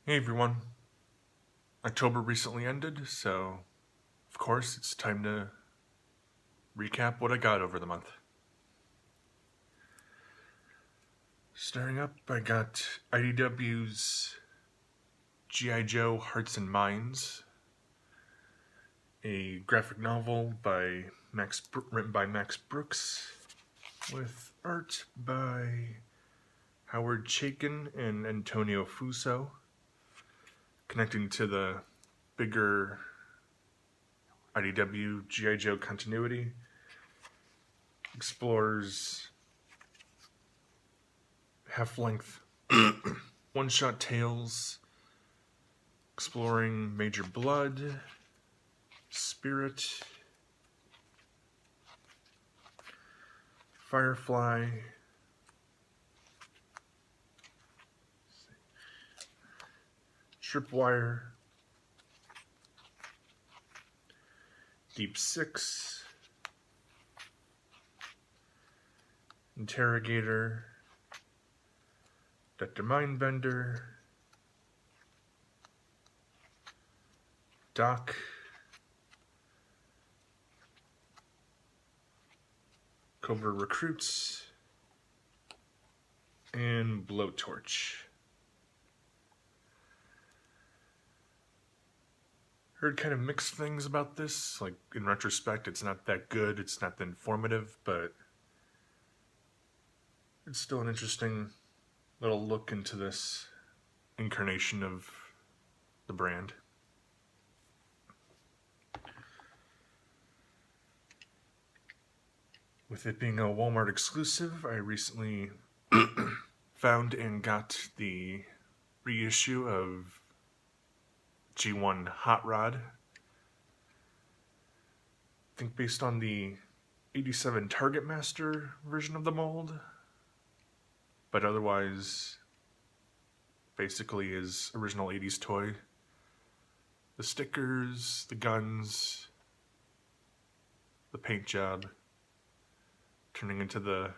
Hey everyone, October recently ended, so of course it's time to recap what I got over the month. Starting up, I got IDW's G.I. Joe Hearts and Minds, a graphic novel written by Max Brooks, with art by Howard Chaykin and Antonio Fuso, connecting to the bigger IDW G.I. Joe continuity. Explores half-length one-shot tales exploring Major Blood, Spirit, Firefly, Tripwire, Deep Six, Interrogator, Dr. Mindbender, Doc, Cobra Recruits, and Blowtorch. Heard kind of mixed things about this. Like, in retrospect, it's not that good, it's not that informative, but it's still an interesting little look into this incarnation of the brand. With it being a Walmart exclusive, I recently found and got the reissue of G1 Hot Rod. I think based on the 87 Target Master version of the mold, but otherwise basically his original 80s toy. The stickers, the guns, the paint job, turning into the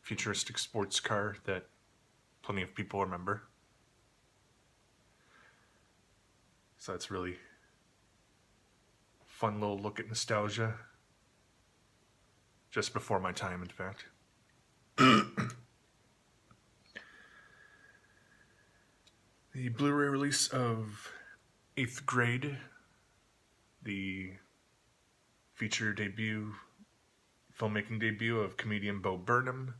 futuristic sports car that plenty of people remember. So that's really fun little look at nostalgia. Just before my time, in fact. The Blu-ray release of 8th Grade, the feature filmmaking debut of comedian Bo Burnham,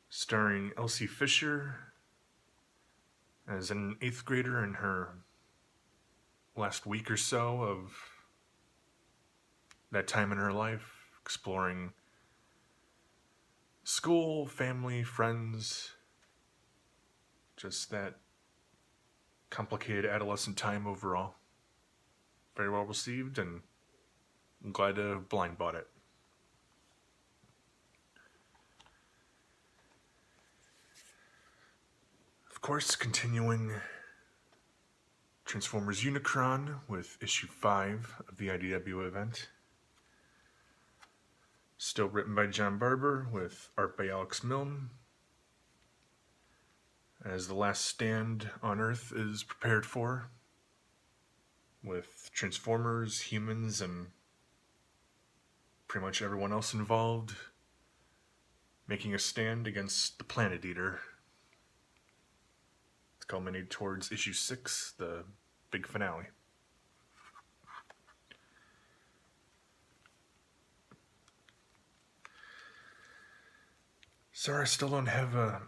starring Elsie Fisher as an 8th grader in her last week or so of that time in her life, exploring school, family, friends, just that complicated adolescent time overall. Very well received, and I'm glad to have blind bought it. Of course, continuing Transformers Unicron with issue 5 of the IDW event. Still written by John Barber with art by Alex Milne, as the last stand on Earth is prepared for, with Transformers, humans, and pretty much everyone else involved making a stand against the Planet Eater. It's culminated towards issue 6, the big finale. Sorry, I still don't have a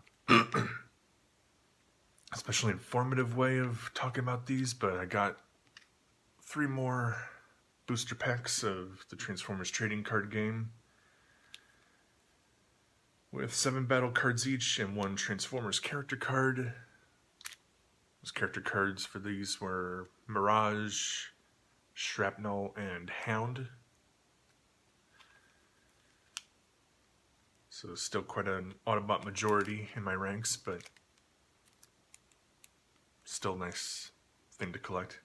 especially informative way of talking about these, but I got 3 more booster packs of the Transformers trading card game with 7 battle cards each and 1 Transformers character card. Those character cards for these were Mirage, Shrapnel, and Hound. So still quite an Autobot majority in my ranks, but still a nice thing to collect.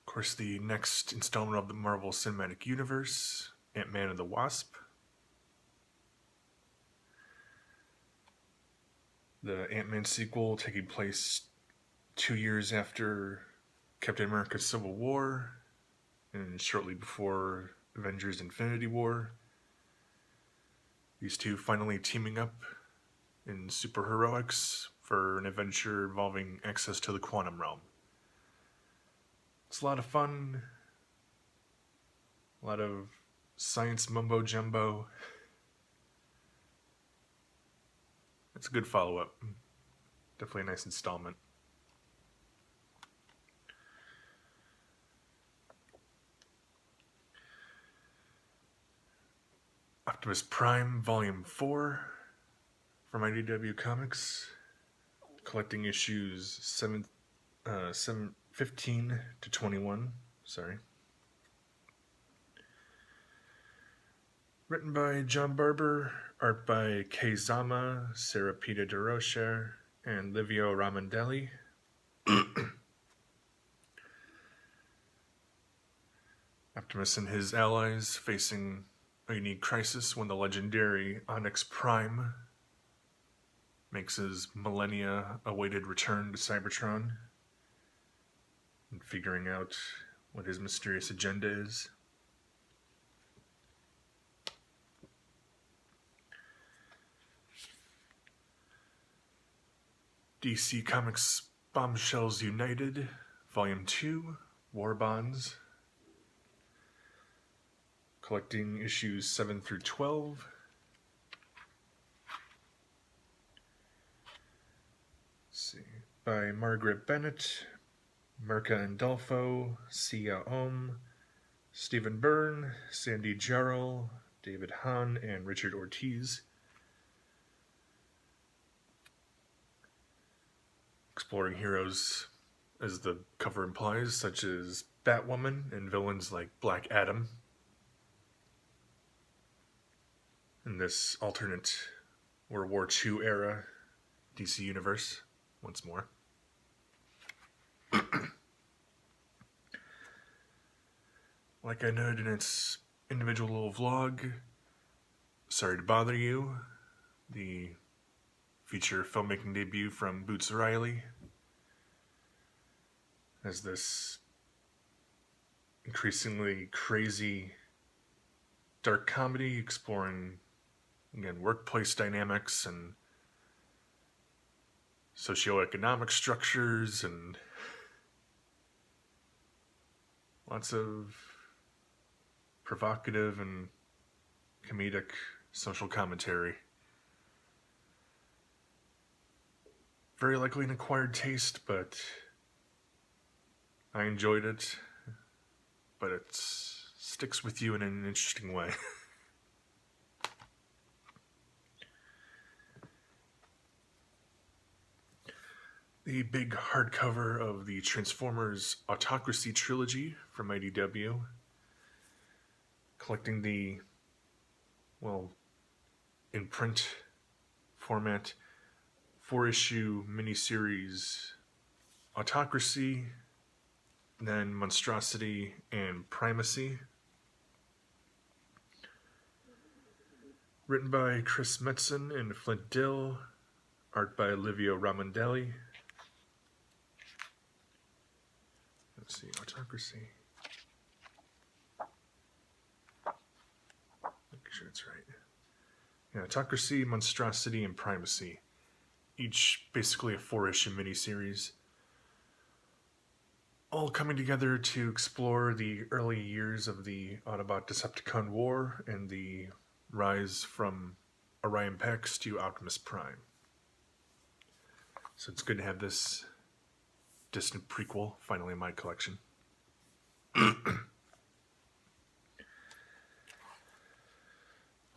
Of course, the next installment of the Marvel Cinematic Universe, Ant-Man and the Wasp. the Ant-Man sequel taking place 2 years after Captain America's Civil War and shortly before Avengers Infinity War. These two finally teaming up in superheroics for an adventure involving access to the quantum realm. It's a lot of fun, a lot of science mumbo jumbo. It's a good follow-up. Definitely a nice installment. Optimus Prime Volume 4 from IDW Comics, collecting issues 15 to 21. Written by John Barber, art by Kei Zama, Serapita DeRocher, and Livio Ramondelli. Optimus and his allies facing a unique crisis when the legendary Onyx Prime makes his millennia-awaited return to Cybertron, and figuring out what his mysterious agenda is. DC Comics Bombshells United, Volume 2, War Bonds, collecting issues 7 through 12. Let's see. By Margaret Bennett, Mirka Andolfo, Sia Ohm, Stephen Byrne, Sandy Jarrell, David Hahn, and Richard Ortiz. Exploring heroes, as the cover implies, such as Batwoman and villains like Black Adam. In this alternate World War II era DC universe, once more. Like I noted in its individual little vlog, Sorry to Bother You, the feature filmmaking debut from Boots Riley, as this increasingly crazy dark comedy exploring, again, workplace dynamics and socioeconomic structures and lots of provocative and comedic social commentary. Very likely an acquired taste, but I enjoyed it. But it sticks with you in an interesting way. The big hardcover of the Transformers Autocracy Trilogy from IDW, collecting the, well, in print format, 4-issue miniseries Autocracy, then Monstrosity and Primacy. Written by Chris Metzen and Flint Dill, art by Livio Ramondelli. Let's see, Autocracy. Making sure it's right. Yeah, Autocracy, Monstrosity, and Primacy. Each basically a 4-issue miniseries. All coming together to explore the early years of the Autobot-Decepticon War and the rise from Orion Pax to Optimus Prime. So it's good to have this distant prequel finally in my collection.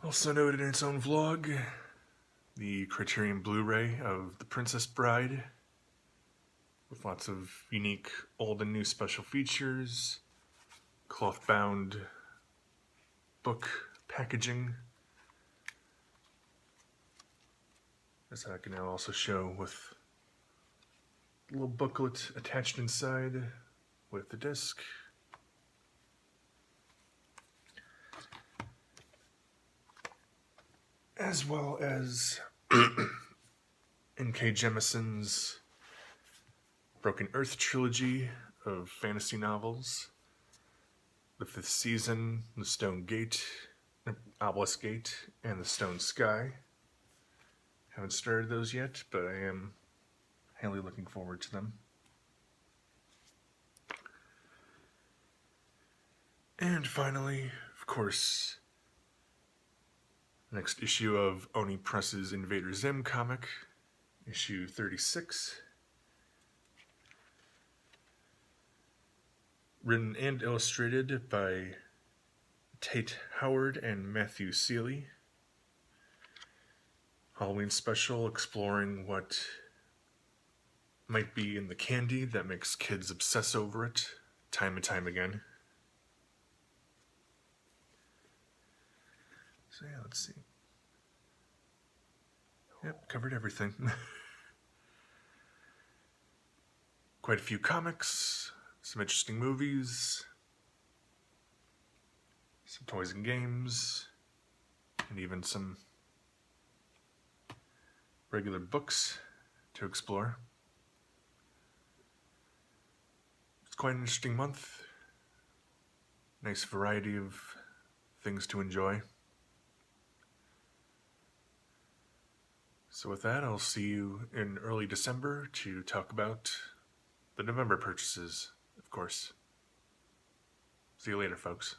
Also noted in its own vlog, the Criterion Blu-ray of The Princess Bride, with lots of unique old and new special features, cloth-bound book packaging, as I can now also show with a little booklet attached inside with the disc. As well as N.K. Jemison's Broken Earth Trilogy of fantasy novels. The Fifth Season, The Stone Gate, Obelisk Gate, and The Stone Sky. Haven't started those yet, but I am highly looking forward to them. And finally, of course, next issue of Oni Press's Invader Zim comic, issue 36. Written and illustrated by Tate Howard and Matthew Seeley. Halloween special exploring what might be in the candy that makes kids obsess over it time and time again. So yeah, let's see. Yep, covered everything. Quite a few comics, some interesting movies, some toys and games, and even some regular books to explore. It's quite an interesting month. Nice variety of things to enjoy. So with that, I'll see you in early December to talk about the November purchases, of course. See you later, folks.